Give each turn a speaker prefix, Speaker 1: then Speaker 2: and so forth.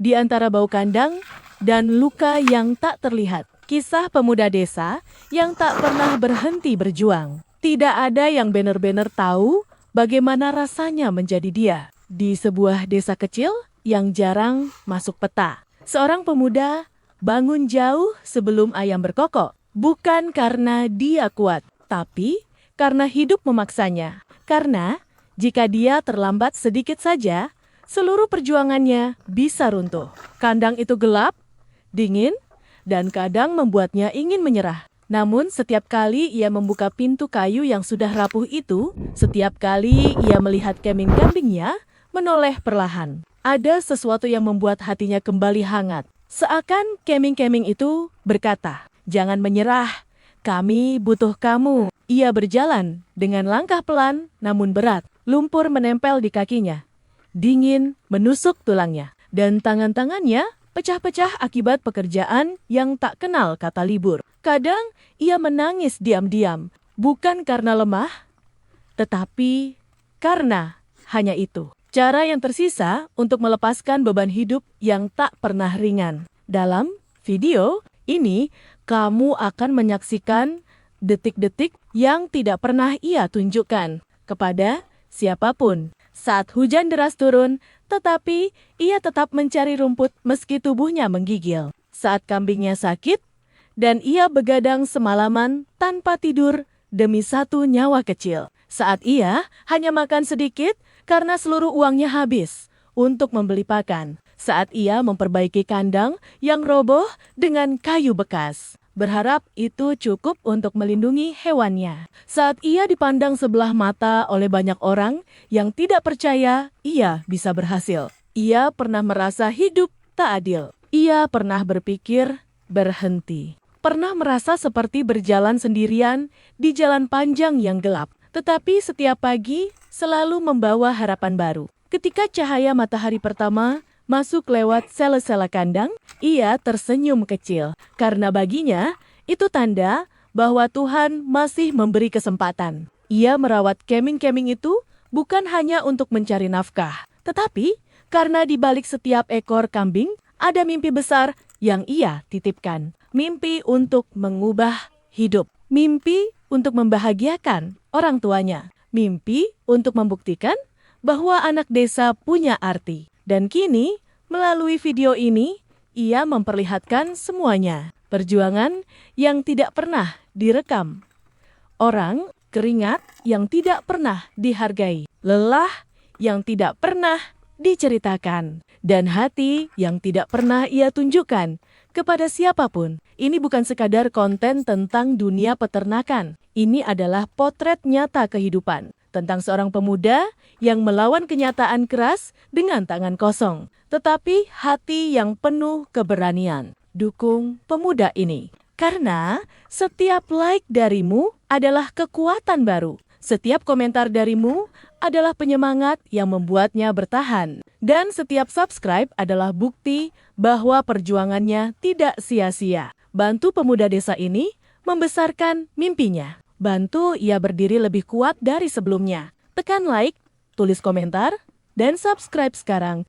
Speaker 1: di antara bau kandang dan luka yang tak terlihat. Kisah pemuda desa yang tak pernah berhenti berjuang. Tidak ada yang benar-benar tahu bagaimana rasanya menjadi dia. Di sebuah desa kecil yang jarang masuk peta, seorang pemuda bangun jauh sebelum ayam berkokok. Bukan karena dia kuat, tapi karena hidup memaksanya. Karena jika dia terlambat sedikit saja, seluruh perjuangannya bisa runtuh. Kandang itu gelap, dingin, dan kadang membuatnya ingin menyerah. Namun setiap kali ia membuka pintu kayu yang sudah rapuh itu, setiap kali ia melihat kambing-kambingnya menoleh perlahan. Ada sesuatu yang membuat hatinya kembali hangat. Seakan kambing-kambing itu berkata, "Jangan menyerah, kami butuh kamu." Ia berjalan dengan langkah pelan namun berat. Lumpur menempel di kakinya. Dingin menusuk tulangnya. Dan tangan-tangannya pecah-pecah akibat pekerjaan yang tak kenal kata libur. Kadang ia menangis diam-diam. Bukan karena lemah, tetapi karena hanya itu cara yang tersisa untuk melepaskan beban hidup yang tak pernah ringan. Dalam video ini, kamu akan menyaksikan detik-detik yang tidak pernah ia tunjukkan kepada siapapun. Saat hujan deras turun, tetapi ia tetap mencari rumput meski tubuhnya menggigil. Saat kambingnya sakit, dan ia begadang semalaman tanpa tidur demi satu nyawa kecil. Saat ia hanya makan sedikit karena seluruh uangnya habis untuk membeli pakan. Saat ia memperbaiki kandang yang roboh dengan kayu bekas, berharap itu cukup untuk melindungi hewannya. Saat ia dipandang sebelah mata oleh banyak orang yang tidak percaya ia bisa berhasil. Ia pernah merasa hidup tak adil. Ia pernah berpikir berhenti. Pernah merasa seperti berjalan sendirian di jalan panjang yang gelap. Tetapi setiap pagi selalu membawa harapan baru. Ketika cahaya matahari pertama masuk lewat sela-sela kandang, ia tersenyum kecil. Karena baginya, itu tanda bahwa Tuhan masih memberi kesempatan. Ia merawat kambing-kambing itu bukan hanya untuk mencari nafkah, tetapi karena di balik setiap ekor kambing ada mimpi besar yang ia titipkan. Mimpi untuk mengubah hidup. Mimpi untuk membahagiakan orang tuanya. Mimpi untuk membuktikan bahwa anak desa punya arti. Dan kini, melalui video ini, ia memperlihatkan semuanya. Perjuangan yang tidak pernah direkam. Orang, keringat yang tidak pernah dihargai. Lelah yang tidak pernah diceritakan. Dan hati yang tidak pernah ia tunjukkan kepada siapapun. Ini bukan sekadar konten tentang dunia peternakan. Ini adalah potret nyata kehidupan. Tentang seorang pemuda yang melawan kenyataan keras dengan tangan kosong. Tetapi hati yang penuh keberanian. Dukung pemuda ini. Karena setiap like darimu adalah kekuatan baru. Setiap komentar darimu adalah penyemangat yang membuatnya bertahan. Dan setiap subscribe adalah bukti bahwa perjuangannya tidak sia-sia. Bantu pemuda desa ini membesarkan mimpinya. Bantu ia berdiri lebih kuat dari sebelumnya. Tekan like, tulis komentar, dan subscribe sekarang.